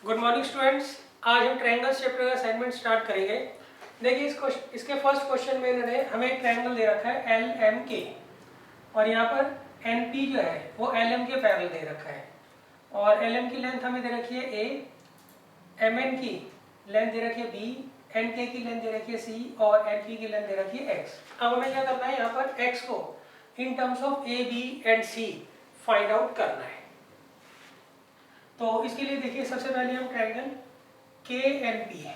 Good morning students. आज हम triangle chapter का असाइनमेंट स्टार्ट करेंगे। देखिए इसके फर्स्ट क्वेश्चन में इन्होंने हमें एक ट्रायंगल दे रखा है एल एम के, और यहाँ पर एन पी जो है वो एल एम के पैरेलल दे रखा है, और एल एम की लेंथ हमें दे रखी है ए, एम एन की लेंथ दे रखी है बी, एन के की लेंथ दे रखी है सी, और एन पी की लेंथ दे रखी है एक्स। अब हमें क्या करना है, यहाँ पर एक्स को in terms of A B and C find out करना है। तो इसके लिए देखिए सबसे पहले हम ट्रायंगल के एन पी है,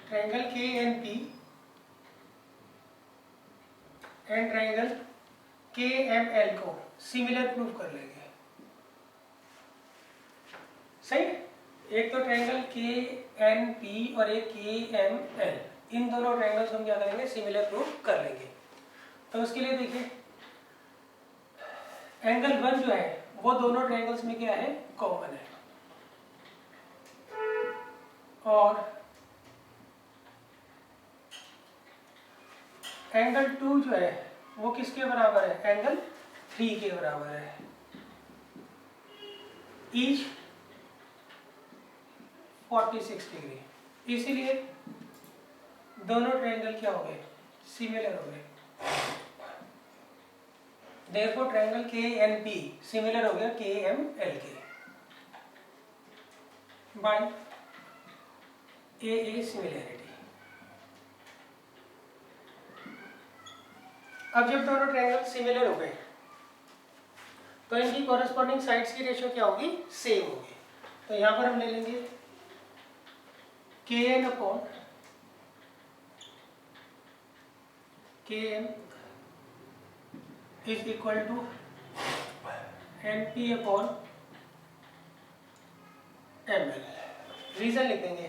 ट्रायंगल के एन पी एंड ट्रायंगल के एम एल को सिमिलर प्रूव कर लेंगे। सही, एक तो ट्रायंगल के एन पी और एक के एम एल, इन दोनों ट्रायंगल्स हम क्या करेंगे, सिमिलर प्रूव कर लेंगे। तो उसके लिए देखिए एंगल 1 जो है वो दोनों ट्रायंगल्स में क्या है, कॉमन है, और एंगल 2 जो है वो किसके बराबर है, एंगल 3 के बराबर है। ईच 46 डिग्री, इसीलिए दोनों ट्रायंगल क्या हो गए, सिमिलर हो गए। Therefore ट्रायंगल के एन पी सिमिलर हो गया के एम एल के बाय ए सिमिलैरिटी। अब जब दोनों ट्रायंगल सिमिलर हो गए तो इनकी कॉरेस्पॉन्डिंग साइड्स की रेशियो क्या होगी, सेम होगी। तो यहां पर हम ले लेंगे K N upon K M is equal to N P upon M L. Reason लिख देंगे,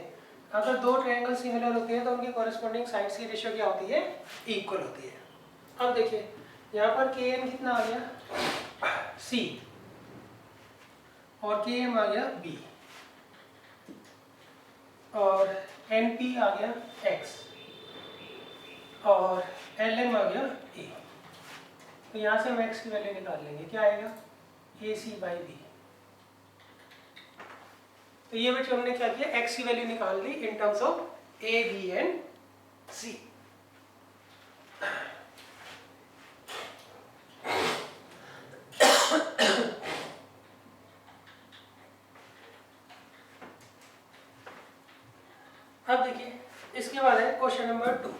अगर दो ट्रायंगल सिमिलर होते हैं तो उनकी कॉरेस्पॉन्डिंग साइड्स की रेशियो क्या होती है, इक्वल होती है। अब देखिए यहाँ पर के एन कितना आ गया, सी, और के एम आ गया बी, और एन पी आ गया एक्स, और एल एम आ गया ए। तो यहाँ से हम एक्स की वैल्यू निकाल लेंगे, क्या आएगा, ए सी बाई बी। तो ये बच्चों हमने क्या किया, एक्स की वैल्यू निकाल ली in terms of A B and C. अब देखिए इसके बाद है क्वेश्चन नंबर 2।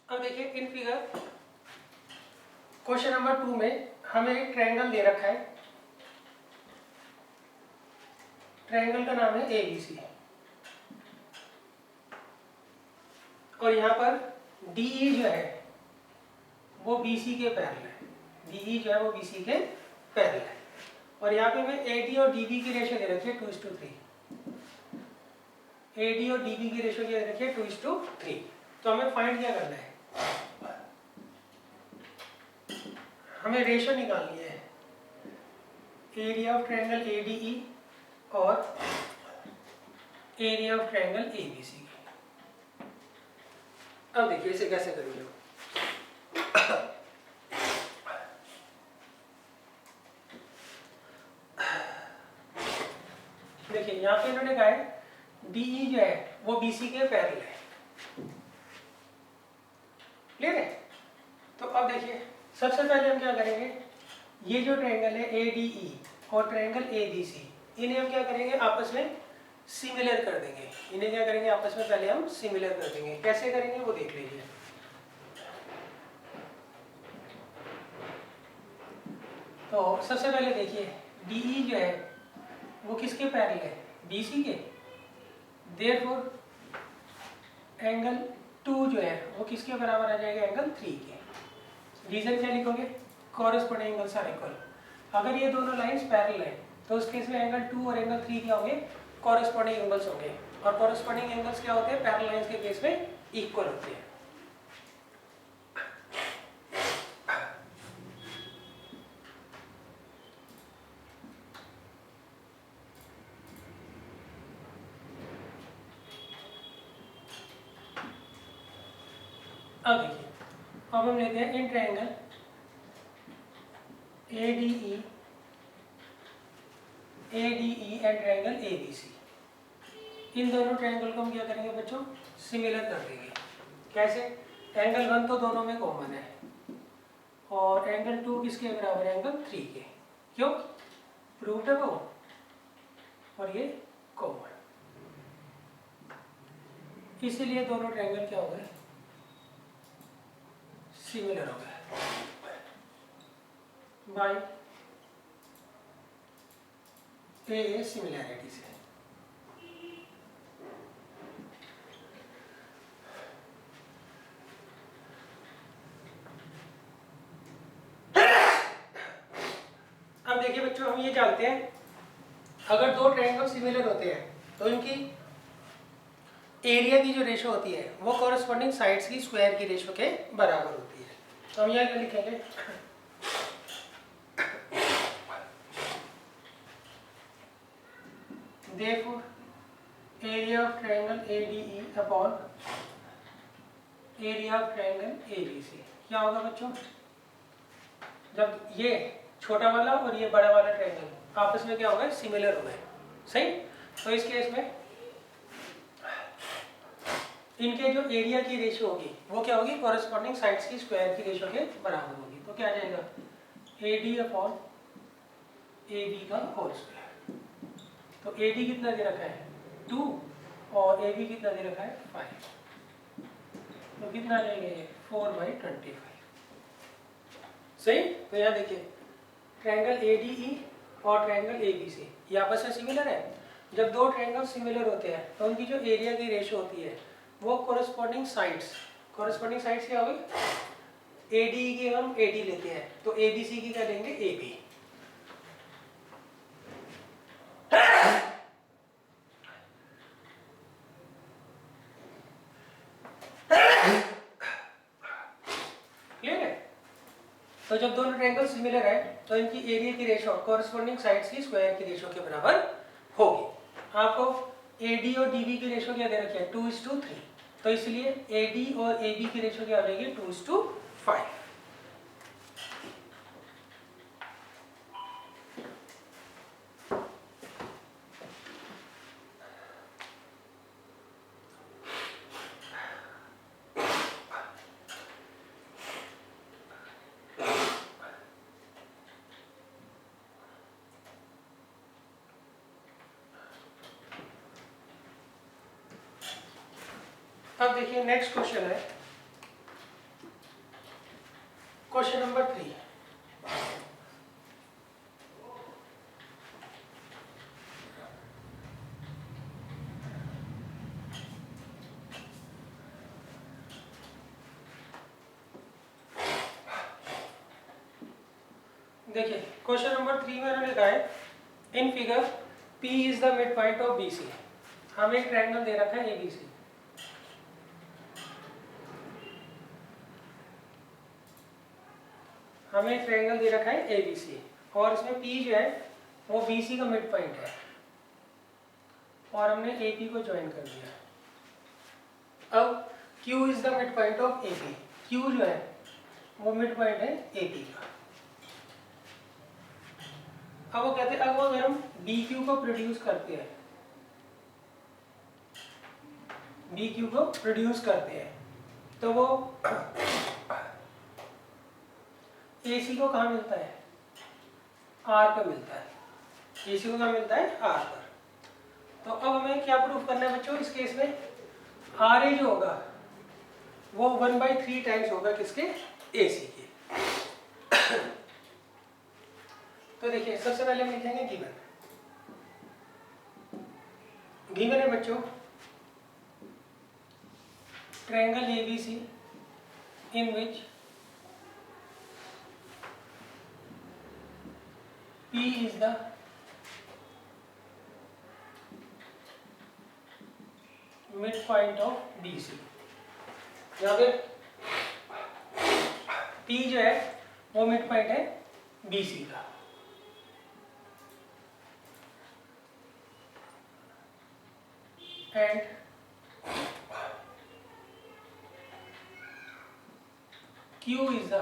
अब देखिए इन फिगर क्वेश्चन नंबर 2 में हमें एक ट्रायंगल दे रखा है, ट्रायंगल का नाम है एबीसी, और यहाँ पर डीई जो है वो बीसी के पैरेलल है, डीई जो है वो बीसी के पैरेलल है, और यहाँ पे हमें एडी और डीबी की रेशियो दे रखी है 2:3। एडी और डीबी की रेशियो क्या दे रखी है, 2:3। तो हमें फाइंड क्या करना है, हमें रेशियो निकालनी है एरिया ऑफ ट्रायंगल एडीई और एरिया ऑफ ट्रायंगल एबीसी की। अब देखिए इसे कैसे करेंगे, देखिए यहाँ पे इन्होंने कहा है डीई जो है वो बीसी के पैरेलल है, क्लियर है। तो अब देखिए सबसे पहले हम क्या करेंगे, ये जो ट्रायंगल है एडीई और ट्रायंगल एबीसी, इन्हें हम क्या करेंगे, आपस में सिमिलर कर देंगे। इन्हें क्या करेंगे, आपस में पहले हम सिमिलर कर देंगे। कैसे करेंगे वो देख लीजिए। तो सबसे पहले देखिए डीई जो है वो किसके पैरेलल है, बीसी के। देयरफॉर एंगल 2 जो है वो किसके बराबर आ जाएगा, एंगल 3 के। रीजन क्या लिखोगे, कॉरेस्पॉन्डिंग एंगल्स आर इक्वल। अगर ये दोनों लाइंस पैरेलल है तो उस केस में एंगल 2 और एंगल 3 क्या होंगे, कॉरेस्पॉन्डिंग एंगल्स होंगे। और कॉरेस्पॉन्डिंग एंगल्स क्या होते हैं, पैरेलल लाइंस के केस में इक्वल होते हैं। अब देखिए, अब हम लेते हैं in triangle ADE and triangle ABC। इन दोनों ट्रायंगल को हम क्या करेंगे बच्चों, सिमिलर कर देंगे। कैसे, एंगल 1 तो दोनों में कॉमन है और एंगल 2 किसके बराबर है, एंगल 3 के। क्यों, प्रूव्ड है वो, और ये कॉमन, इसीलिए दोनों ट्रायंगल क्या हो गए, सिमिलर हो गए बाय ए सिमिलैरिटी से। अब देखिए बच्चों, हम ये जानते हैं अगर दो ट्रायंगल सिमिलर होते हैं तो इनकी एरिया की जो रेशो होती है वो कॉरेस्पॉन्डिंग साइड्स की स्क्वायर की रेशो के बराबर होती है। तो हम यहाँ क्या लिखेंगे, therefore area of triangle ADE upon area of triangle ABC क्या होगा बच्चों, जब ये छोटा वाला और ये बड़ा वाला ट्रायंगल आपस में क्या होगा, सिमिलर हो गए, सही। तो इस केस में इनके जो एरिया की रेशियो होगी वो क्या होगी, कॉरेस्पॉन्डिंग साइड्स की स्क्वायर की रेशियो के बराबर होगी। तो क्या आ जाएगा, AD अपॉन AB का होल स्क्वायर। तो AD कितना दे रखा है 2 और AB कितना दे रखा है 5, तो कितना लेंगे 4/25, सही। तो यहाँ देखिए ट्रायंगल ADE और ट्रायंगल ABC ये आपस में सिमिलर है। जब दो ट्रायंगल सिमिलर होते हैं तो उनकी जो एरिया की रेशियो होती है वो कॉरेस्पॉन्डिंग साइड्स क्या होगी, ADE की हम AD लेते हैं तो ABC की क्या लेंगे, AB। क्लियर है। तो जब दोनों ट्रायंगल सिमिलर है तो इनकी एरिया की रेशियो कॉरेस्पॉन्डिंग साइड्स की स्क्वायर की रेशियो के बराबर होगी। आपको AD और DB की रेशियो क्या दे रखी है, 2:3, तो इसलिए AD और AB की रेशियो क्या हो जाएगी, 2:5। अब देखिए नेक्स्ट क्वेश्चन है, क्वेश्चन नंबर 3। देखिए क्वेश्चन नंबर 3 में उन्होंने लिखा है in figure P is the mid point of BC। हमें एक ट्रायंगल दे रखा है ABC, हमें ट्रायंगल दे रखा है ABC और इसमें P जो है वो BC का मिड पॉइंट है और हमने AP को ज्वाइन कर दिया। अब Q is the mid point of AP, Q जो है वो मिड पॉइंट है AP का। अब वो कहते हैं अब अगर हम BQ को प्रोड्यूस करते हैं, BQ को प्रोड्यूस करते हैं तो वो AC को कहाँ मिलता है, R पे मिलता है। AC को कहाँ मिलता है, R पर। तो अब हमें क्या प्रूफ करना है बच्चों, इस केस में RA जो होगा वो 1/3 टाइम्स होगा किसके, AC के। तो देखिए सबसे पहले हम लिखेंगे गिवन है बच्चों triangle ABC in which P is the mid point of B C. यहाँ पे P जो है वो मिड पॉइंट है बी सी का। And Q is the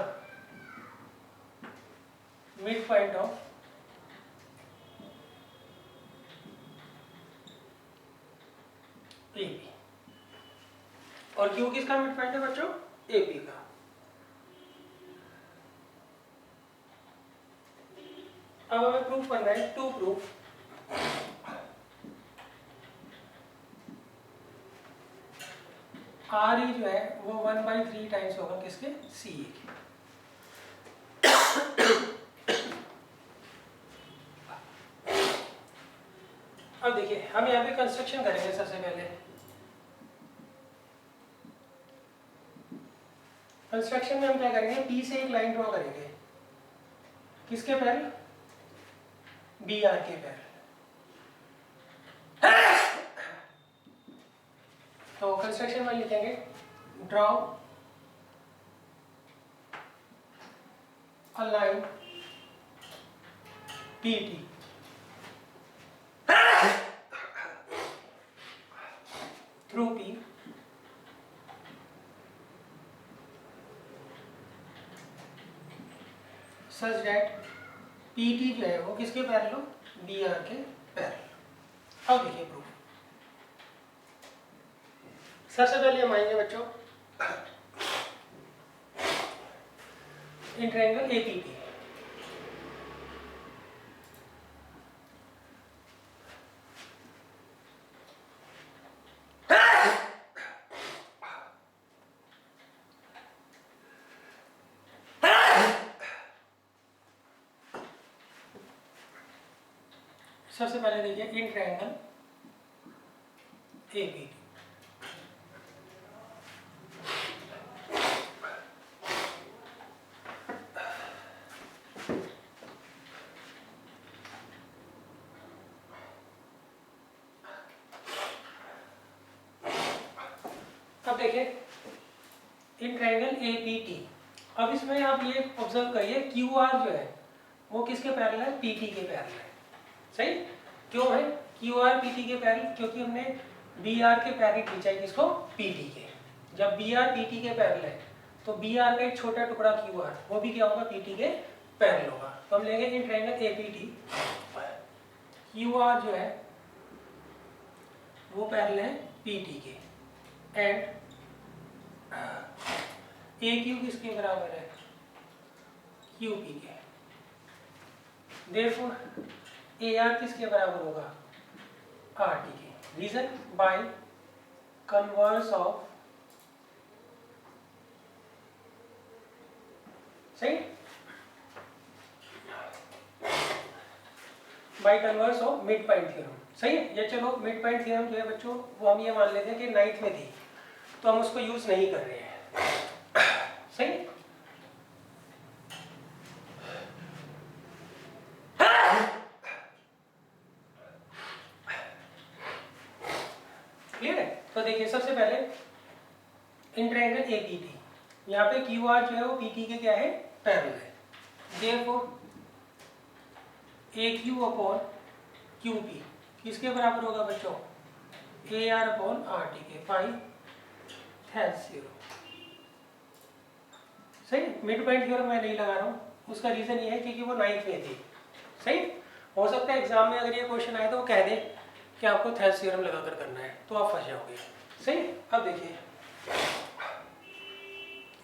midpoint of AP। और Q किसका मिड पॉइंट है बच्चों? AP का। अब हमें प्रूफ करना है, टू प्रूफ RE जो है वो 1/3 टाइम्स होगा किसके? CA के। अब देखिए हम यहाँ पे कंस्ट्रक्शन करेंगे। सबसे पहले कंस्ट्रक्शन में हम क्या करेंगे, P से एक लाइन ड्रॉ करेंगे। किसके पैरेलल? BR के पैरेलल। तो कंस्ट्रक्शन में लिखेंगे draw a line PT through P such that PT जो है वो किसके पैरेलल हो? BR के पैरेलल। अब देखिए प्रूफ। सबसे पहले हम आएंगे बच्चों इन ट्रायंगल APT। सबसे पहले देखिए इन ट्रायंगल APT। अब देखिए इन ट्रायंगल APT। अब इसमें आप ये ऑब्जर्व करिए QR जो है वो किसके पैरेलल है? PT के पैरेलल है। सही? क्यों है QR PT के पैरेलल? क्योंकि हमने BR के पैरेलल खींचा है किसको? PT के। जब BR PT के पैरेलल है तो BR का एक छोटा टुकड़ा QR वो भी क्या होगा? PT के पैरेलल होगा। तो हम लेंगे इन ट्रायंगल APT QR जो है वो पैरेलल है PT के एंड AQ किसके बराबर है? QP के। Therefore AR किसके बराबर होगा? RT के। रीजन बाय कन्वर्स ऑफ, सही, by converse of mid point theorem. सही है। ये चलो मिड पॉइंट थ्योरम जो है बच्चों वो हम ये मान लेते हैं कि 9th में थी तो हम उसको यूज नहीं कर रहे हैं। सही। क्लियर है? तो देखिए सबसे पहले इन ट्रायंगल APT यहाँ पे QR जो है वो PT के क्या है? पैरेलल है। Therefore AQ अपॉन QP किसके बराबर होगा बच्चों? AR अपॉन RT के। Five has 0। सही। मिड पॉइंट थ्योरम मैं नहीं लगा रहा हूँ, उसका रीजन ये है क्योंकि वो 9th में थी। सही। हो सकता है एग्जाम में अगर ये क्वेश्चन आए तो वो कह दे कि आपको थेल्स थ्योरम लगाकर करना है तो आप फंस जाओगे। सही। अब देखिए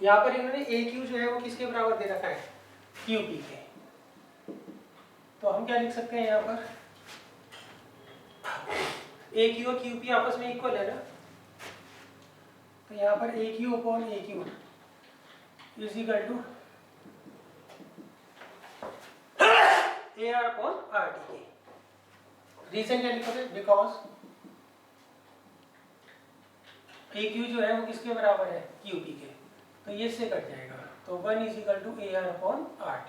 यहाँ पर इन्होंने AQ जो है वो किसके बराबर दे रखा है? QP के। तो हम क्या लिख सकते हैं यहाँ पर? AQ और QP आपस में इक्वल है ना, तो यहाँ पर AQ upon AQ is equal to AR upon RT के। रीजन क्या लिखोगे? बिकॉज AQ जो है वो किसके बराबर है? QP के। तो ये से कट जाएगा तो 1 is equal to AR upon RT।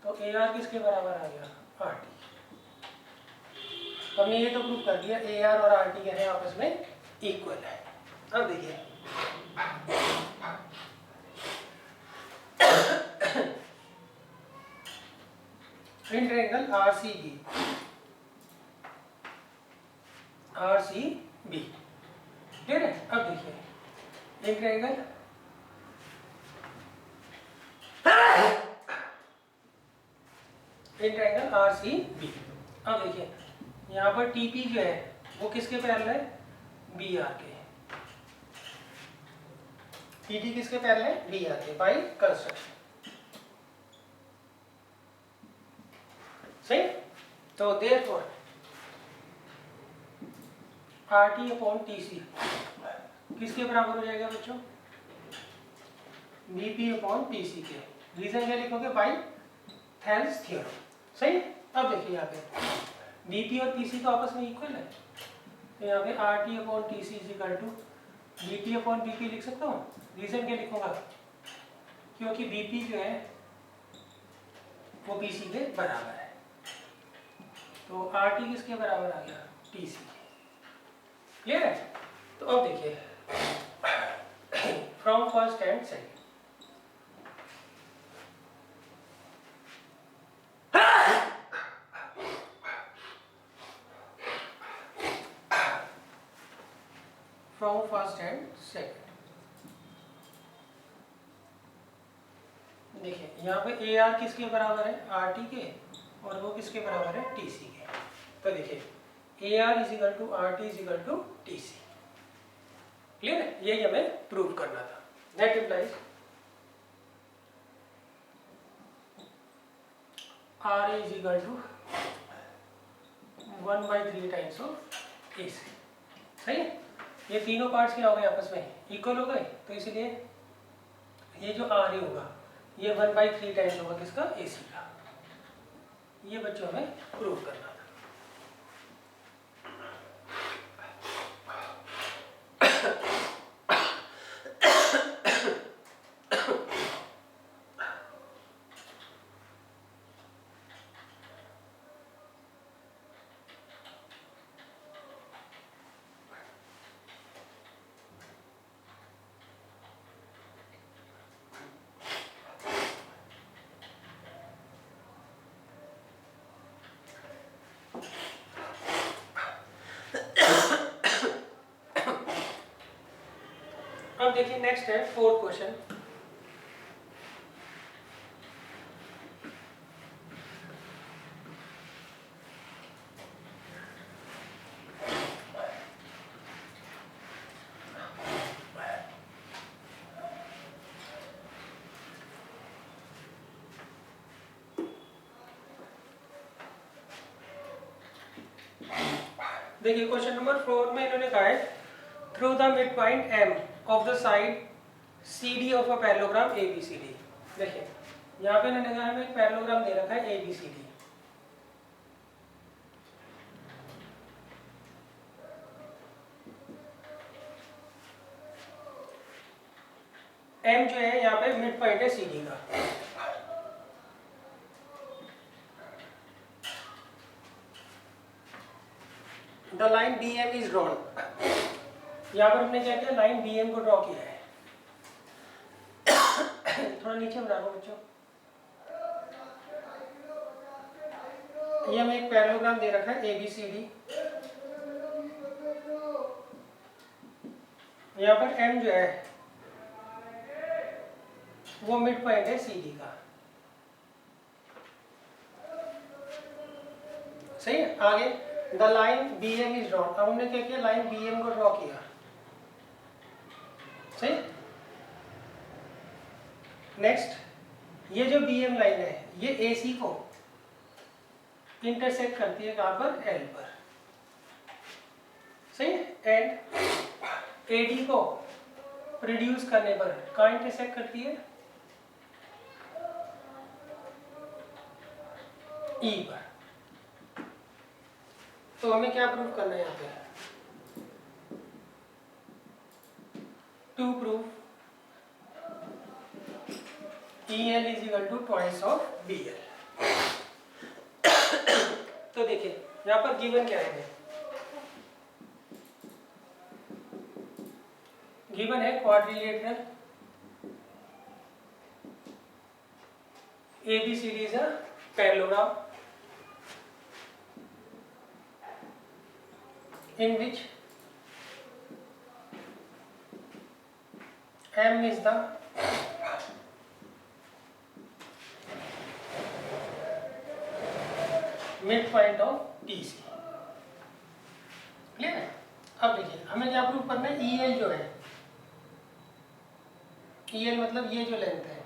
तो AR किसके बराबर आ गया? RT। हमने ये तो प्रूव कर दिया AR और RT क्या है आपस में इक्वल है। अब देखिए in triangle R C B clear है। अब देखिए in triangle R C B. अब देखिए यहाँ पर टी पी जो है वो किसके पैरेलल है, बी आर के। टी टी किसके पैरेलल है, बी आर के बाई कंस्ट्रक्शन। सही। तो therefore R T upon T C किसके बराबर हो जाएगा बच्चों, B P upon P C के। रीजन क्या लिखोगे, बाई थेल्स थ्योरम। सही। अब देखिए यहाँ पे बीपी और पीसी तो आपस में इक्वल है, तो यहाँ पे R T upon T C is equal to BP upon BP लिख सकता हूँ। रीजन क्या लिखूंगा, क्योंकि बीपी जो है वो पीसी के बराबर है, तो आर टी किसके बराबर आ गया, टी सी के। क्लियर है। तो अब देखिए from first and second, from first and second देखिए यहाँ पे ए आर किसके बराबर है, आर टी के, और वो किसके बराबर है, टी सी के। तो देखिए A R is equal to R T is equal to T C. Clear है, यही हमें प्रूव करना था। That implies R is equal to 1/3 times of A C. सही है। ये तीनों पार्ट्स क्या हो गए, आपस में इक्वल हो गए, तो इसलिए ये जो आर ए होगा ये 1/3 टाइम्स होगा किसका, ए सी का। ये बच्चों हमें प्रूव करना था। अब देखिए नेक्स्ट है फोर्थ क्वेश्चन। देखिए क्वेश्चन नंबर 4 में इन्होंने कहा है through the mid point M of the side C D of a parallelogram A B C D. देखिए यहाँ पे इन्होंने कहा हमें एक पैरेललोग्राम दे रखा है A B C D. M जो है यहाँ पे मिड पॉइंट है सी डी का। The line B M is drawn. यहाँ पर हमने क्या किया, लाइन बी एम को ड्रॉ किया है। थोड़ा नीचे बना लो बच्चों। ये हमें एक पैरेललोग्राम दे रखा है ए बी सी डी। यहाँ पर एम जो है वो मिड पॉइंट है सी डी का। सही है। आगे the line B M is drawn. अब हमने क्या किया, लाइन बी एम को ड्रॉ किया। सही। नेक्स्ट ये जो बी एम लाइन है ये ए सी को इंटरसेक्ट करती है कहाँ पर, एल पर। सही है। एंड ए डी को प्रोड्यूस करने पर कहाँ इंटरसेक्ट करती है, ई पर। तो हमें क्या प्रूव करना है यहाँ पे, to prove E L is equal to twice of B L. तो देखिए यहाँ पर गिवन क्या है, गिवन है quadrilateral ABCD is a parallelogram in which M is the midpoint of TC। Clear है? अब देखिए हमें क्या प्रूव करना है, EL जो है, EL मतलब ये जो लेंथ है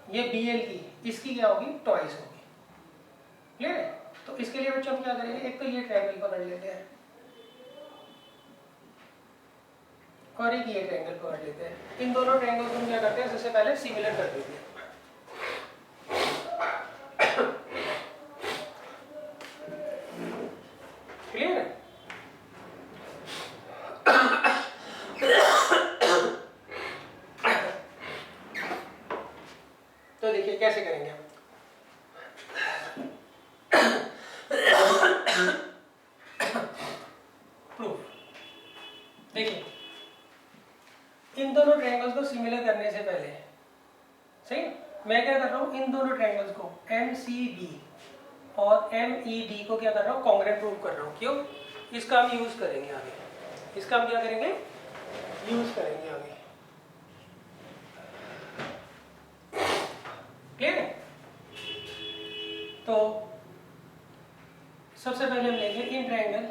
ये BL की, इसकी क्या होगी, ट्वाइस होगी। क्लियर है? तो इसके लिए बच्चों हम क्या करेंगे, एक तो ये ट्रायंगल पकड़ लेते हैं और एक ये ट्रायंगल पकड़ लेते हैं। इन दोनों ट्रायंगल को हम क्या करते हैं, सबसे पहले सिमिलर कर देते हैं। क्लियर है? तो देखिए कैसे करेंगे हम। प्रूफ देखिए, इन दोनों ट्रायंगल्स को सिमिलर करने से पहले, सही, मैं क्या कर रहा हूँ, इन दोनों ट्रायंगल्स को MCD और MED को क्या कर रहा हूँ, कॉन्ग्रुएंट प्रूव कर रहा हूँ। क्यों? इसका हम यूज करेंगे आगे, इसका हम क्या करेंगे, यूज करेंगे आगे। क्लियर है? तो सबसे पहले हम लेंगे in triangle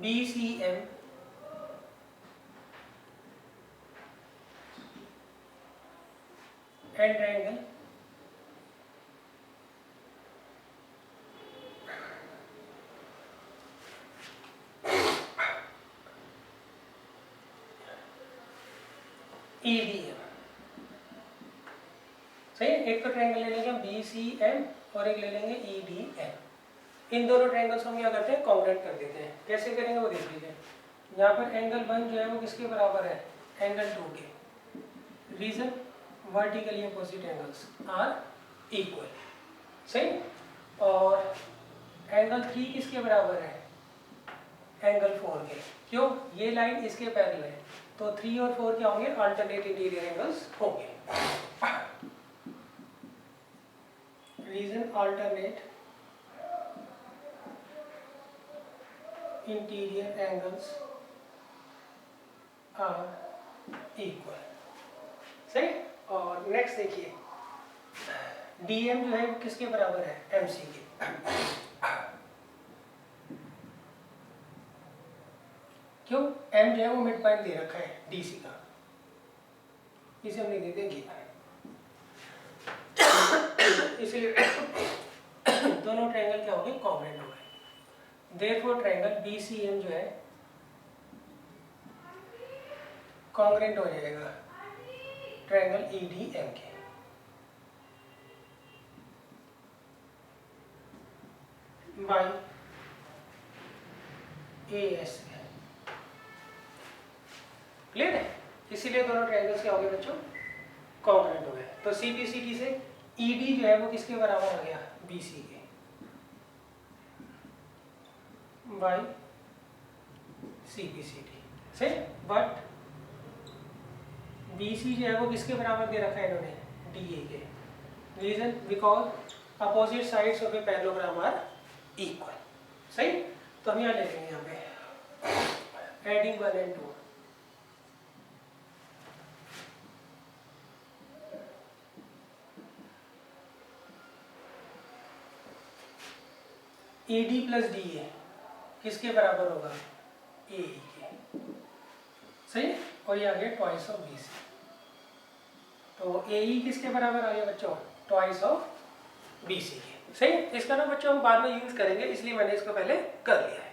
BCM and triangle EDM। सही, एक तो ट्रायंगल ले लेंगे BCM और एक ले लेंगे EDM। इन दोनों ट्रायंगल्स को हम क्या करते हैं, कॉन्ग्रुएंट कर देते हैं। कैसे करेंगे वो देख लीजिए। यहाँ पर एंगल 1 जो है वो किसके बराबर है, एंगल 2 के। Reason, vertically opposite angles are equal. सही, और एंगल 3 किसके बराबर है, एंगल 4 के। क्यों? ये लाइन इसके पैरेलल है, तो 3 और 4 क्या होंगे, अल्टरनेट इंटीरियर एंगल्स होंगे। Reason, alternate interior angles are equal. सही, और नेक्स्ट देखिए, DM जो है वो किसके बराबर है, MC के। क्यों? M जो है वो मिड पॉइंट दे रखा है DC का, इसे हम लिख देते हैं गिवन। इसलिए दोनों ट्रायंगल क्या हो गए, कॉन्ग्रुएंट हो गए। देयरफॉर ट्रायंगल BCM जो है कॉन्ग्रुएंट हो जाएगा ट्रायंगल EDM के। By AS। क्लियर है? इसीलिए दोनों ट्रायंगल्स क्या हो गए बच्चों, कॉन्ग्रुएंट हो गए। तो CPCD से ED जो है वो किसके बराबर हो गया, BC के, बाई CPCD। सही, बट BC जो है वो किसके बराबर दे रखा है इन्होंने, DA के। Reason, because opposite sides of a parallelogram are equal. सही, तो हम यहाँ ले लेंगे, यहाँ पे adding 1 and 2। AD plus DA किसके बराबर होगा, AE के। सही, और ये आ गया ट्वाइस ऑफ BC। तो AE किसके बराबर आ गया बच्चों, ट्वाइस ऑफ BC के। सही, इसका ना बच्चों हम बाद में यूज करेंगे, इसलिए मैंने इसको पहले कर लिया है।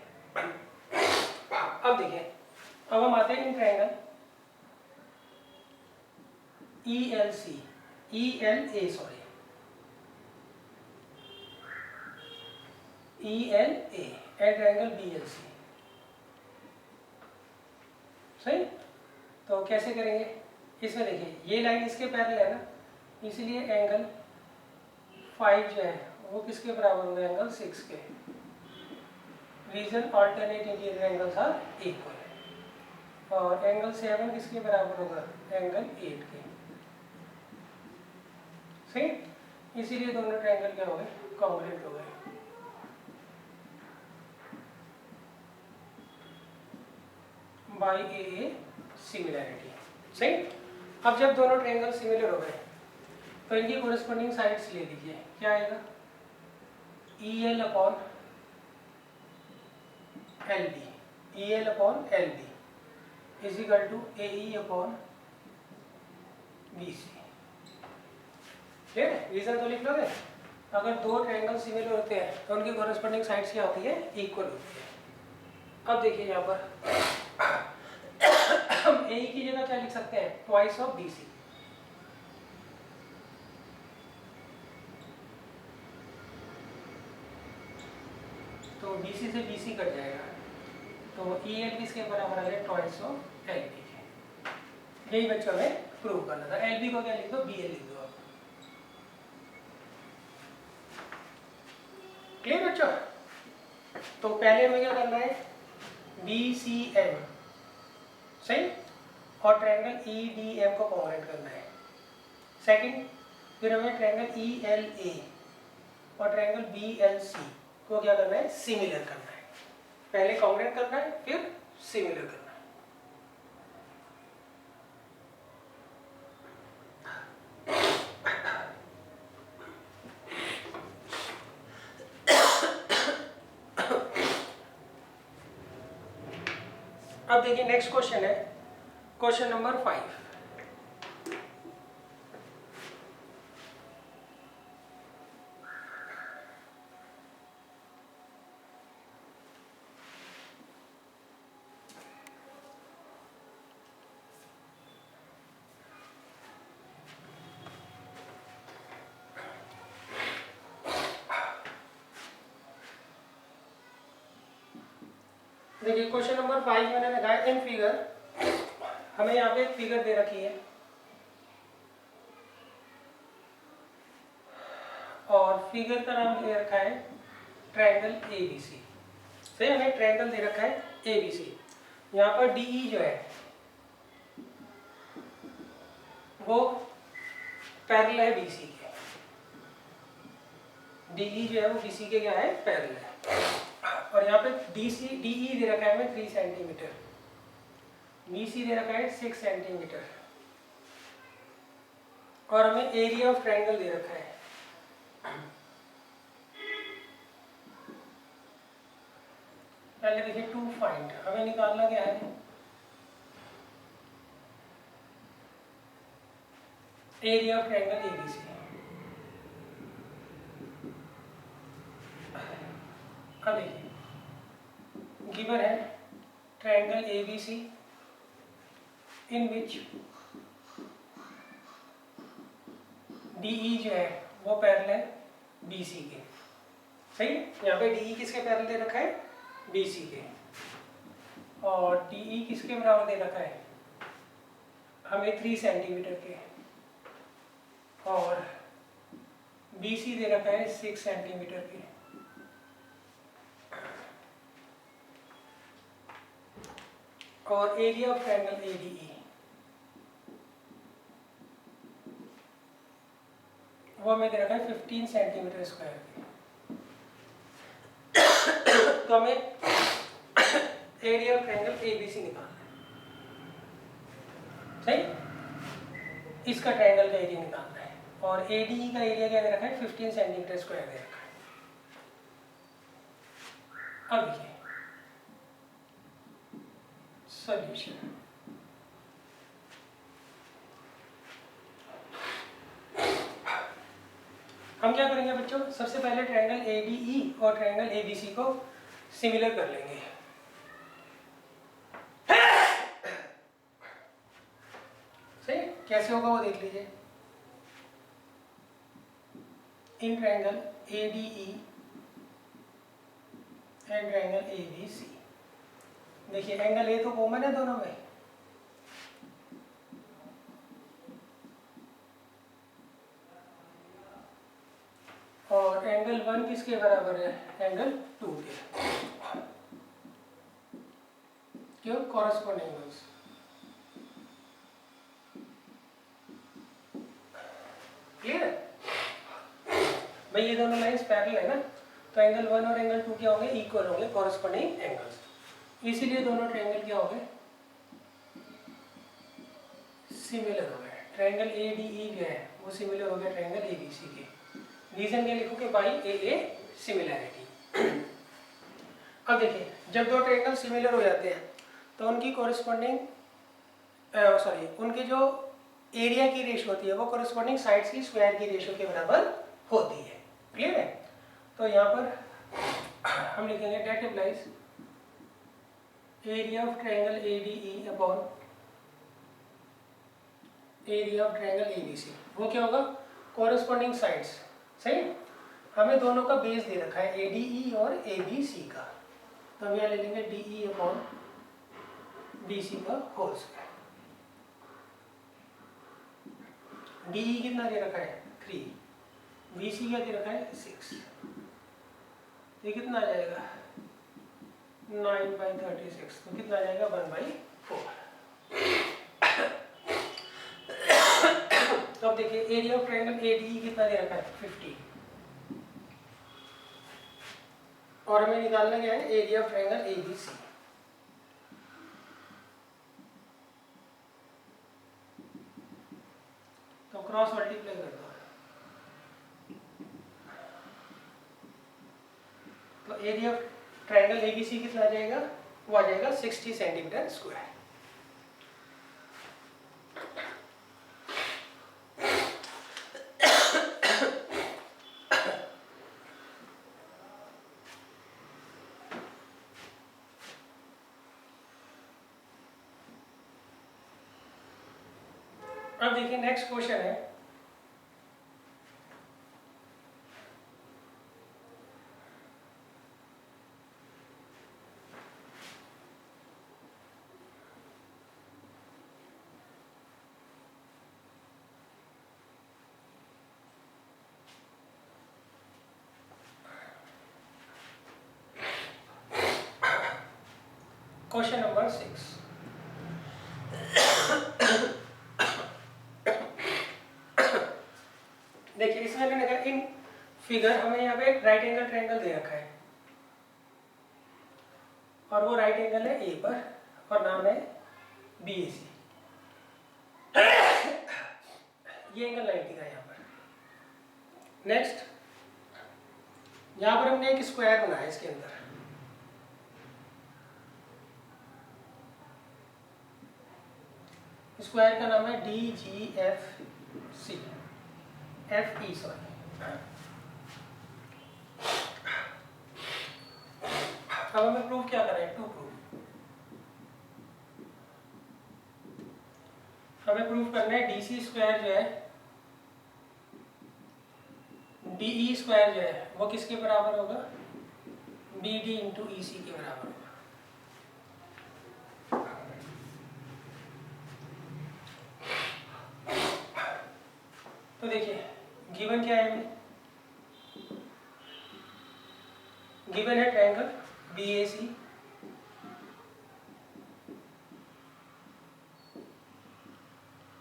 अब देखिए, अब हम आते हैं in triangle ELA and triangle BLC। सही, तो कैसे करेंगे, इसमें देखिए ये लाइन इसके पैरेलल है ना, इसलिए एंगल 5 जो है वो किसके बराबर होगा, एंगल 6 के। Reason, alternate interior angles are equal. और एंगल 7 किसके बराबर होगा, एंगल 8 के। सही, इसीलिए दोनों ट्रायंगल क्या हो गए, कॉन्ग्रुएंट हो गए। By A similarity. सही, अब जब दोनों ट्रायंगल सिमिलर हो गए तो इनकी कोरेस्पोंडिंग साइड्स ले लीजिए। क्या आएगा, E L upon L B, E L upon L B is equal to A E upon B C. ठीक है, रीजन तो लिख लोगे। अगर दो ट्रायंगल सिमिलर होते हैं तो उनकी कोरेस्पोंडिंग साइड्स क्या होती है, इक्वल होती है। अब देखिए यहाँ पर हम ए की जगह क्या लिख सकते हैं, ट्वाइस ऑफ बी सी। तो बी सी से बी सी कट जाएगा, तो ई एल किसके बराबर आ गया, ट्वाइस ऑफ एल बी के। यही बच्चों में प्रूव करना था। एल बी को क्या लिख दो, बी एल लिख दो आप। क्लियर बच्चों। तो पहले हमें क्या करना है, बी सी एम, सही, और ट्रायंगल ई डी एम को कॉन्ग्रुएंट करना है। सेकंड, फिर हमें ट्रायंगल ई एल ए और ट्रायंगल बी एल सी को क्या करना है, सिमिलर करना है। पहले कॉन्ग्रुएंट करना है, फिर सिमिलर करना है। अब देखिए नेक्स्ट क्वेश्चन है, क्वेश्चन नंबर 5। देखिए क्वेश्चन नंबर 5 मैंने लगाया इन फिगर। हमें यहाँ पे एक फिगर दे रखी है और फिगर का नाम दे रखा है ट्रायंगल ए बी सी। सही, हमें ट्रायंगल दे रखा है ए बी सी। यहाँ पर डी ई जो है वो पैरेलल है बी सी के। डी ई जो है वो बी सी के क्या है, पैरेलल है। और यहाँ पे डी ई दे रखा है हमें 3 सेंटीमीटर, बी सी दे रखा है 6 सेंटीमीटर, और हमें एरिया ऑफ ट्रायंगल दे रखा है। पहले देखिए टू फाइंड, हमें निकालना क्या है, area of triangle A B C. अब देखिए गिवन है triangle A B C in which D E जो है वो पैरेलल है बी सी के। सही, यहाँ पे डी ई किसके पैरेलल दे रखा है, बी सी के, और डी ई किसके बराबर दे रखा है हमें 3 सेंटीमीटर के, और बी सी दे रखा है 6 सेंटीमीटर के। और area of triangle A D ई वो हमें दे रखा है 15 सेंटीमीटर स्क्वायर की। तो हमें area of triangle A B C निकालना है। सही, इसका ट्रायंगल का एरिया निकालना है, और ए डी ई का एरिया क्या दे रखा है, 15 सेंटीमीटर स्क्वायर दे रखा है। अब देखिए सॉल्यूशन। हम क्या करेंगे बच्चों, सबसे पहले ट्रायंगल ए डी ई और ट्रायंगल ए बी सी को सिमिलर कर लेंगे। सही, कैसे होगा वो देख लीजिए। In triangle A D E and triangle A B C, देखिए एंगल ए तो कॉमन है दोनों में, और एंगल 1 किसके बराबर है, एंगल 2 के। क्यों, कॉरेस्पॉन्डिंग एंगल्स। भाई ये दोनों लाइंस पैरेलल है ना, तो एंगल 1 और एंगल 2 क्या होंगे, इक्वल होंगे, कॉरस्पॉन्डिंग एंगल्स, इसीलिए दोनों ट्रायंगल क्या हो गए, सिमिलर हो गए। ट्रायंगल ए डी ई जो है वो सिमिलर हो गया ट्रायंगल ए बी सी के। रीजन क्या लिखोगे, बाई ए सिमिलैरिटी। अब देखिए जब दो ट्रायंगल सिमिलर हो जाते हैं तो उनकी कॉरस्पॉन्डिंग उनकी जो एरिया की रेशियो होती है वो कॉरस्पॉन्डिंग साइड्स की स्क्वायर की रेशियो के बराबर होती है। क्लियर है? तो यहाँ पर हम लिखेंगे that implies area of triangle A D E upon area of triangle A B C. वो क्या होगा, कॉरस्पॉन्डिंग साइड्स। सही, हमें दोनों का बेस दे रखा है ए डी ई और ए बी सी का, तो हम यहाँ ले लेंगे D E upon D C का होल स्क्वायर। डी ई कितना दे रखा है 3, बी सी क्या दे रखा है 6, ये कितना आ जाएगा 9/36, तो कितना आ जाएगा 1/4। तो अब देखिए area of triangle A D ई कितना दे रखा है 50, और हमें निकालना क्या है area of triangle A B C. तो क्रॉस मल्टीप्लाई कर दो, तो area of triangle A B C कितना आ जाएगा, वो आ जाएगा 60 सेंटीमीटर स्क्वायर। अब देखिए नेक्स्ट क्वेश्चन है, क्वेश्चन नंबर 6। देखिए इसमें मैंने कहा इन फिगर हमें यहाँ पे एक राइट एंगल ट्रायंगल दे रखा है, और वो राइट एंगल है ए पर और नाम है बी ए सी। ये एंगल 90 का है यहाँ पर। नेक्स्ट यहाँ पर हमने एक स्क्वायर बनाया इसके अंदर, स्क्वायर का नाम है D G F C, F E sorry. अब हमें प्रूव क्या करें, टू प्रूव, हमें प्रूव करना है डी सी स्क्वायर जो है, डी ई स्क्वायर जो है वो किसके बराबर होगा, बी डी इंटू ई सी के बराबर होगा। तो देखिए गिवन क्या है, गिवन है triangle B A C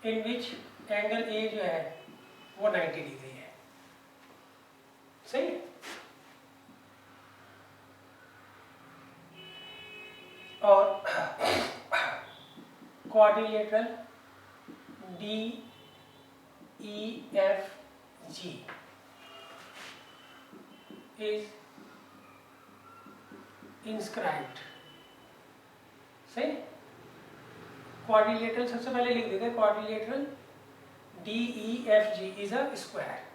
in which angle A जो है वो 90 डिग्री है। सही, और quadrilateral D E F G is inscribed. सही, क्वाड्रिलेटरल सबसे पहले लिख देते हैं, quadrilateral D E F G is a square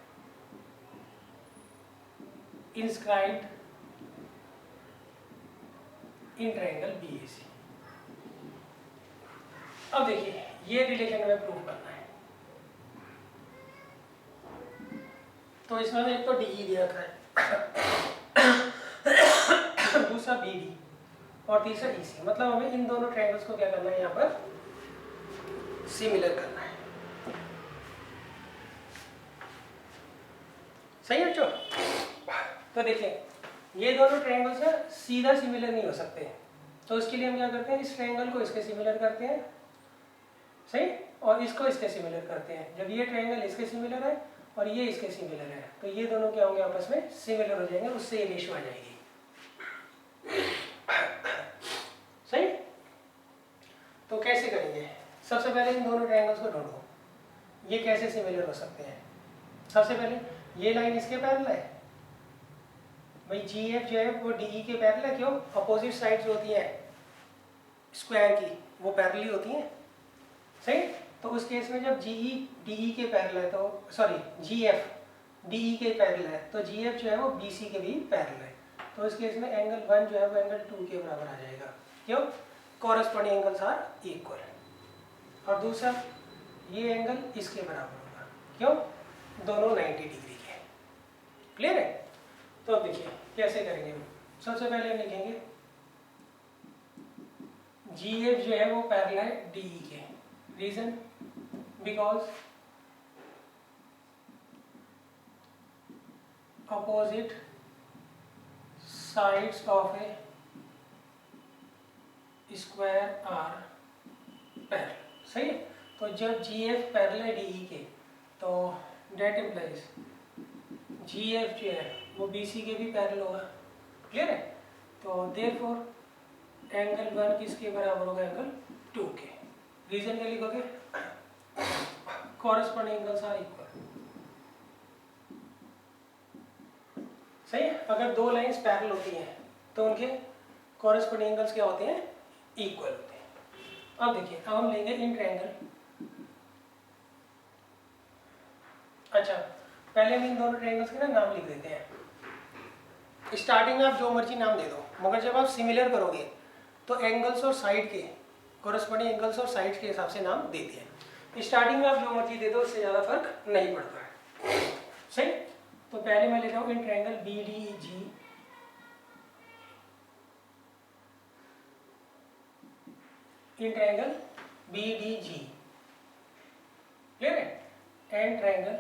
inscribed in triangle B A C. अब देखिए ये रिलेशन हमें प्रूव करना है, तो इसमें एक तो डी ई दे रखा है, दूसरा बी डी और तीसरा ई सी। मतलब हमें इन दोनों ट्रायंगल्स को क्या करना है, यहाँ पर सिमिलर करना है। सही है बच्चों? तो देखिए ये दोनों ट्रायंगल्स है सीधा सिमिलर नहीं हो सकते, तो इसके लिए हम क्या करते हैं, इस ट्रायंगल को इसके सिमिलर करते हैं, सही, और इसको इसके सिमिलर करते हैं। जब ये ट्रायंगल इसके सिमिलर है और ये इसके सिमिलर है, तो ये दोनों क्या होंगे आपस में सिमिलर हो जाएंगे, उससे ये रेशियो आ जाएगी। सही। तो कैसे करेंगे? सबसे पहले इन दोनों ट्रायंगल्स को ढूंढो, ये कैसे सिमिलर हो सकते हैं। सबसे पहले ये लाइन इसके पैरेलल है भाई, जी एफ जो है वो डी ई के पैरेलल है। क्यों? अपोजिट साइड्स होती हैं स्क्वायर की, वो पैरेलल होती हैं। सही। तो उस केस में जब जी ई डी ई के पैरेलल है, तो सॉरी जी एफ डी ई के पैरेलल है, तो जी एफ जो है वो बी सी के भी पैरेलल है। तो इस केस में एंगल 1 जो है वो एंगल 2 के बराबर आ जाएगा। क्यों? Corresponding angles are equal. और दूसरा ये एंगल इसके बराबर होगा। क्यों? दोनों 90 डिग्री के। क्लियर है? तो अब देखिए कैसे करेंगे हम। सबसे पहले हम लिखेंगे जी एफ जो है वो पैरेलल है डी ई के। Reason? Because opposite sides of a square are parallel। सही है। तो जब जी एफ पैरेलल है डी ई के, तो डेट इम्प्लाइज जी एफ जो है वो बी सी के भी पैरेलल होगा। क्लियर है? तो देयरफॉर एंगल 1 किसके बराबर होगा? एंगल 2 के। रीजन क्या लिखोगे? Corresponding angles are equal. सही है। अगर दो लाइंस पैरेलल होती हैं तो उनके कॉरस्पॉन्डिंग एंगल्स क्या होते हैं? इक्वल होते हैं। अब देखिए, अब हम लेंगे इन ट्रायंगल। अच्छा, पहले हम इन दोनों ट्रायंगल्स के ना नाम लिख देते हैं। स्टार्टिंग में आप जो मर्जी नाम दे दो, मगर जब आप सिमिलर करोगे तो एंगल्स और साइड के कॉरस्पॉन्डिंग एंगल्स और साइड के हिसाब से नाम देते हैं। स्टार्टिंग में आप जो मर्जी दे दो, उससे ज़्यादा फर्क नहीं पड़ता है। सही। तो पहले मैं लेता हूँ in triangle B D G, in triangle B D G. Clear है? And triangle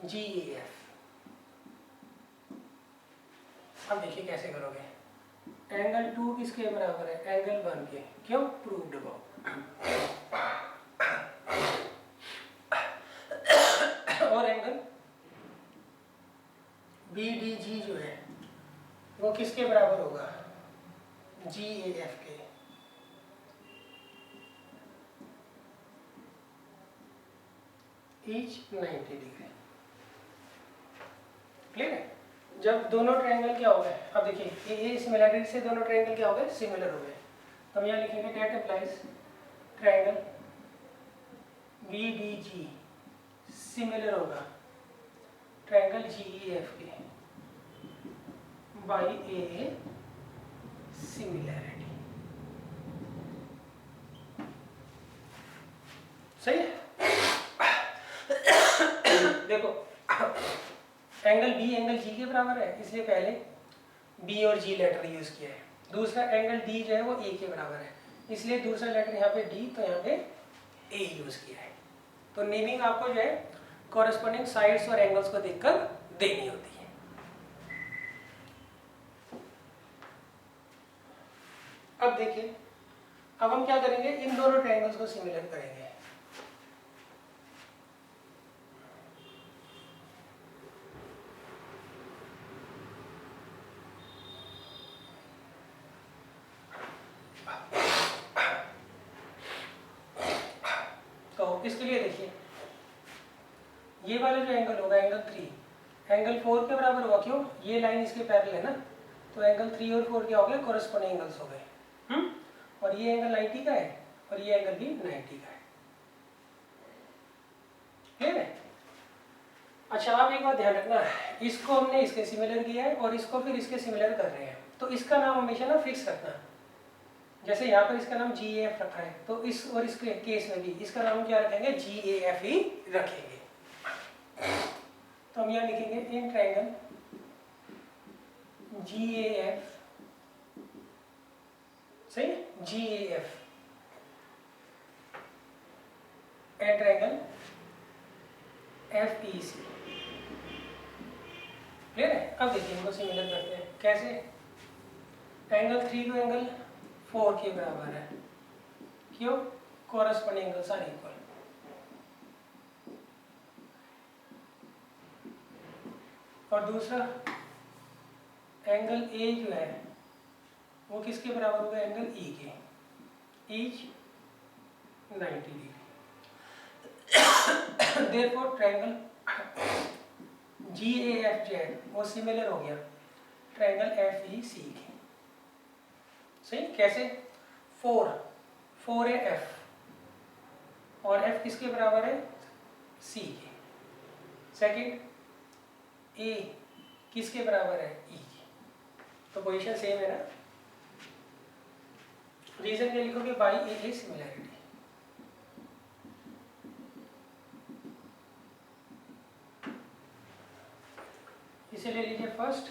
G A F. अब देखिए कैसे करोगे। एंगल 2 किसके बराबर है? एंगल 1 के। क्यों? Proved above. और एंगल बी डी जी जो है वो किसके बराबर होगा? जी ए एफ के। Each 90 degree. क्लियर है? जब दोनों ट्रायंगल क्या हो गए, अब देखिए ये सिमिलरिटी से दोनों ट्रायंगल क्या हो गए? सिमिलर हो गए। तो हम यहाँ लिखेंगे that applies triangle B D G similar होगा ट्रायंगल जी ई एफ के बाई ए सिमिलैरिटी। सही है? देखो एंगल बी एंगल जी के बराबर है, इसलिए पहले बी और जी लेटर यूज किया है। दूसरा एंगल डी जो है वो ए के बराबर है, इसलिए दूसरा लेटर यहाँ पे डी, तो यहाँ पे ए यूज किया है। तो नेमिंग आपको जो है कॉरेस्पॉन्डिंग साइड्स और एंगल्स को देखकर देनी होती है। अब देखिए, अब हम क्या करेंगे? इन दोनों ट्रायंगल्स को सिमिलर करेंगे। तो इसके लिए देखिए, ये वाला जो एंगल होगा एंगल 3 एंगल 4 के बराबर होगा। क्यों? ये लाइन इसके पैरेलल है ना, तो एंगल 3 और 4 क्या हो गए? कॉरेस्पॉन्डिंग एंगल्स हो गए। और ये एंगल 90 का है और ये एंगल भी 90 का है। क्लियर है? अच्छा, आप एक बात ध्यान रखना, इसको हमने इसके सिमिलर किया है और इसको फिर इसके सिमिलर कर रहे हैं, तो इसका नाम हमेशा ना फिक्स रखना। जैसे यहाँ पर इसका नाम जी ए एफ रखा है, तो इस और इसके केस में भी इसका नाम क्या रखेंगे? जी ए एफ ही रखेंगे। तो हम यहाँ लिखेंगे in triangle G A F. सही? G A F and triangle F E C. Clear है? अब देखिए इनको सिमिलर करते हैं। कैसे? एंगल 3 को एंगल 4 के बराबर है। क्यों? Corresponding angles are equal. और दूसरा एंगल ए जो है वो किसके बराबर होगा, एंगल ई के, each 90 degree. Therefore triangle GAF जो है वो सिमिलर हो गया ट्रायंगल FEC के। सही, कैसे, 4 है F और F किसके बराबर है, C के। सेकंड, A किसके बराबर है, E के। तो पोजीशन सेम है ना। रीजन क्या लिखोगे, बाई ए सिमिलरिटी। इसे ले लीजिए फर्स्ट,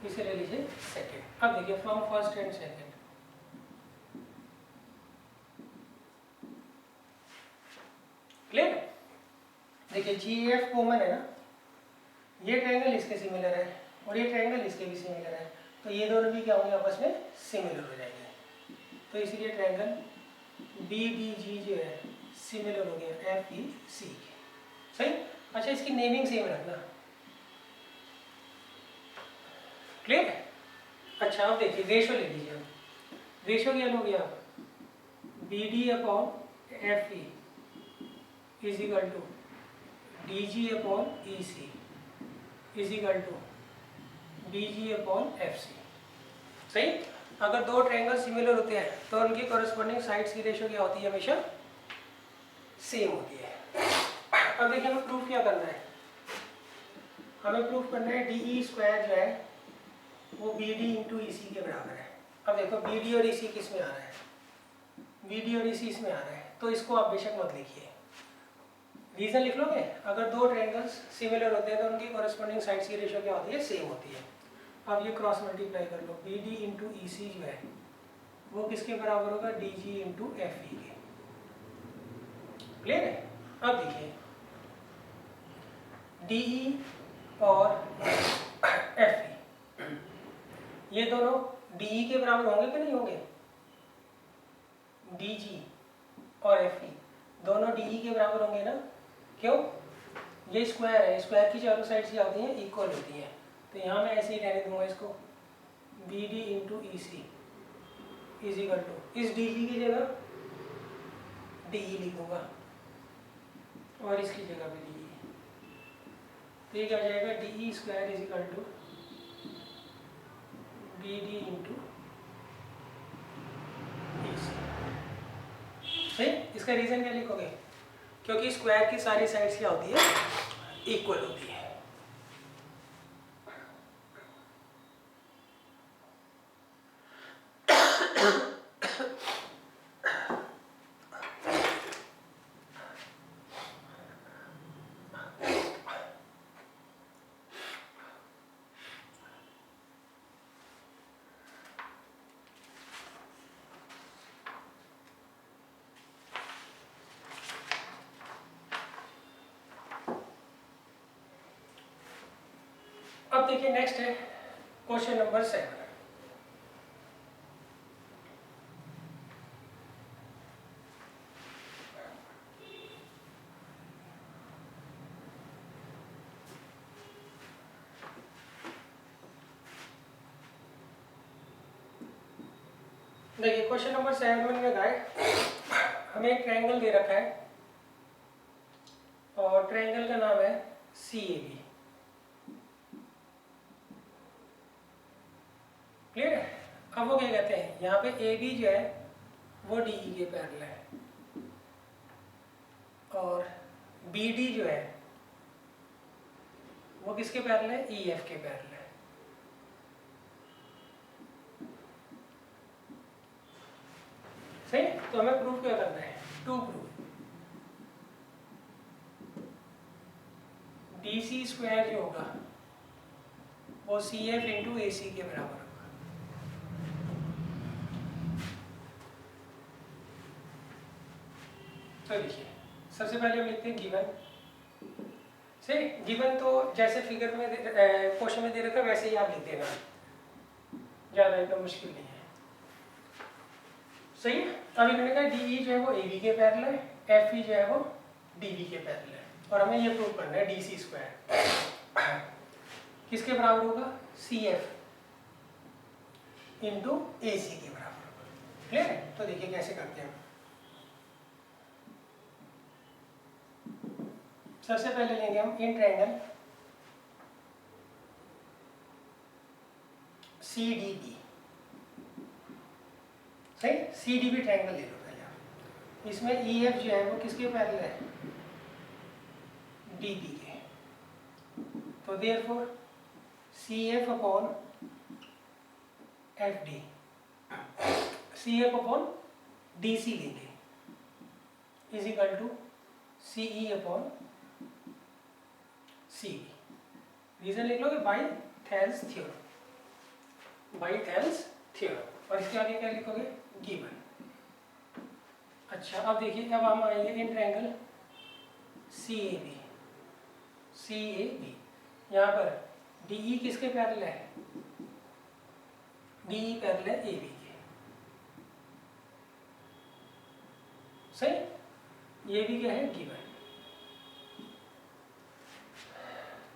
इसे ले लीजिए सेकंड। अब देखिए from first and second, clear. देखिए GAF कॉमन है ना, ये ट्रायंगल इसके सिमिलर है और ये ट्रायंगल इसके भी सिमिलर है, तो ये दोनों भी क्या होंगे, आपस में सिमिलर हो जाएंगे। तो इसलिए ट्रायंगल BDG जो है सिमिलर हो गया FEC के। सही। अच्छा, इसकी नेमिंग सेम रखना, क्लियर है। अच्छा, अब देखिए रेशो ले लीजिए। अब रेशो क्या हो गया, BD upon FE is equal to DG upon EC is equal to BG upon FC। सही। अगर दो ट्रायंगल सिमिलर होते हैं तो उनकी कॉरेस्पॉन्डिंग साइड्स की रेशो क्या होती है, हमेशा सेम होती है। अब देखिए हमें प्रूफ क्या करना है, हमें प्रूफ करना है DE स्क्वायर जो है वो BD इंटू EC के बराबर है। अब देखो BD और EC किस में आ रहा है, BD और EC इसमें आ रहा है, तो इसको आप बेशक मत लिखिए, रीजन लिख लोगे। अगर दो ट्रायंगल्स सिमिलर होते हैं तो उनकी कॉरेस्पॉन्डिंग साइड्स की रेशो क्या होती है, सेम होती है। अब ये क्रॉस मल्टीप्लाई कर लो, BD इंटू EC जो है वो किसके बराबर होगा, DG इंटू FE के। क्लियर है। अब देखिए DE और FE ये दोनों DE के बराबर होंगे कि नहीं होंगे, DG और FE दोनों DE के बराबर होंगे ना। क्यों, ये स्क्वायर है, स्क्वायर की चारों साइड क्या होती हैं, इक्वल होती हैं। तो यहाँ मैं ऐसे ही रहने दूंगा इसको, BD into EC is equal to, इस DG की जगह DE लिख दूंगा और इसकी जगह पे DE। तो ये क्या हो जाएगा, DE square is equal to BD into EC। सही। इसका रीजन क्या लिखोगे, क्योंकि स्क्वायर की सारी साइड्स क्या होती है, इक्वल होती है। अब देखिए नेक्स्ट है क्वेश्चन नंबर 7। देखिए क्वेश्चन नंबर 7 में क्या है, हमें एक ट्रायंगल दे रखा है और ट्रायंगल का नाम है CAB। क्लियर है। अब वो क्या कहते हैं, यहाँ पे AB जो है वो DE के पैरेलल है और BD जो है वो किसके पैरेलल है, EF के पैरेलल है। सही। तो हमें प्रूफ क्या करना है, टू प्रूफ DC स्क्वायर जो होगा वो CF इंटू AC के बराबर होगा। तो देखिए सबसे पहले हम लिखते हैं गिवन। सही। गिवन तो जैसे फिगर में क्वेश्चन में दे रखा है वैसे ही आप लिख देना, ज़्यादा एकदम मुश्किल नहीं है। सही है। अब इन्होंने कहा DE जो है वो AB के पैरेलल है, FE जो है वो DB के पैरेलल है और हमें ये प्रूव करना है DC स्क्वायर। किसके बराबर होगा, CF इंटू AC के बराबर होगा। क्लियर है? तो देखिए कैसे करते हैं हम। सबसे पहले लेंगे हम इन ट्रायंगल CDB। सही, CDB ट्रायंगल ले लो पहले आप। इसमें EF जो है वो किसके पैरेलल है, DB के। तो therefore CF upon FD, CF upon DC लेंगे is equal to CE upon CB। Reason लिख लोगे by Thales theorem, by Thales theorem. और इसके आगे क्या लिखोगे, गिवन। अच्छा अब देखिए, अब हम आएंगे इन ट्रायंगल CAB। यहाँ पर DE किसके पैरेलल है, DE पैरेलल है AB के। सही, ये भी क्या है, गिवन।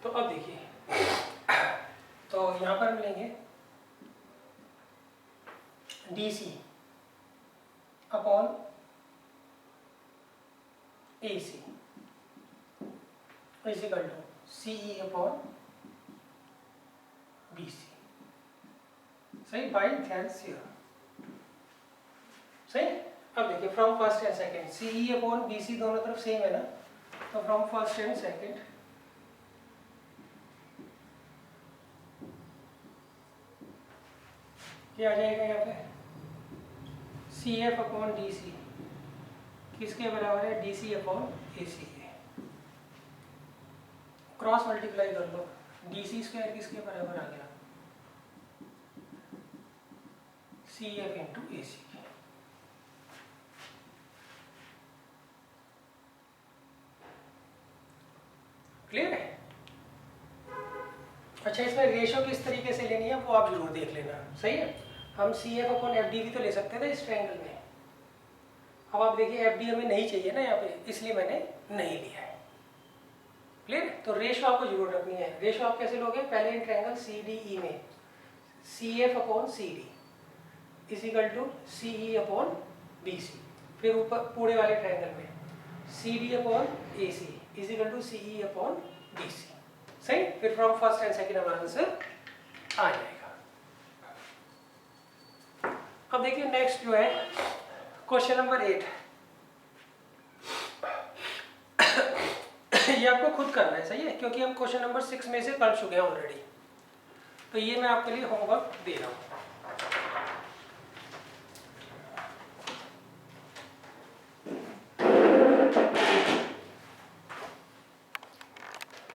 तो अब देखिए, तो यहाँ पर हम लेंगे DC upon AC is equal to CE upon BC। सही, बाई थेल्स थ्योरम। सही। अब देखिए from first and second, CE upon BC दोनों तरफ सेम है ना, तो फ्रॉम फर्स्ट एंड सेकंड क्या आ जाएगा यहाँ पे, CF अपॉन DC किसके बराबर है, DC अपॉन AC के। क्रॉस मल्टीप्लाई कर लो, DC स्क्वायर किसके बराबर आ गया, CF इंटू AC के। क्लियर है? अच्छा, इसमें रेशो किस तरीके से लेनी है वो आप जरूर देख लेना। सही है, हम CF अपॉन FD भी तो ले सकते थे इस ट्रायंगल में। अब आप देखिए FD हमें नहीं चाहिए ना यहाँ पे, इसलिए मैंने नहीं लिया है। क्लियर है? तो रेशो आपको जरूर रखनी है। रेशो आप कैसे लोगे, पहले इन ट्रायंगल CDE में CF upon CD is equal to CE upon BC। फिर ऊपर पूरे वाले ट्रायंगल में CD upon AC is equal to CE upon BC। सही, फिर फ्रॉम फर्स्ट एंड सेकंड हमारा आंसर आ जाएगा। अब देखिए नेक्स्ट जो है क्वेश्चन नंबर 8। ये आपको खुद करना है, सही है, क्योंकि हम क्वेश्चन नंबर 6 में से कर चुके हैं ऑलरेडी। तो ये मैं आपके लिए होमवर्क दे रहा हूँ।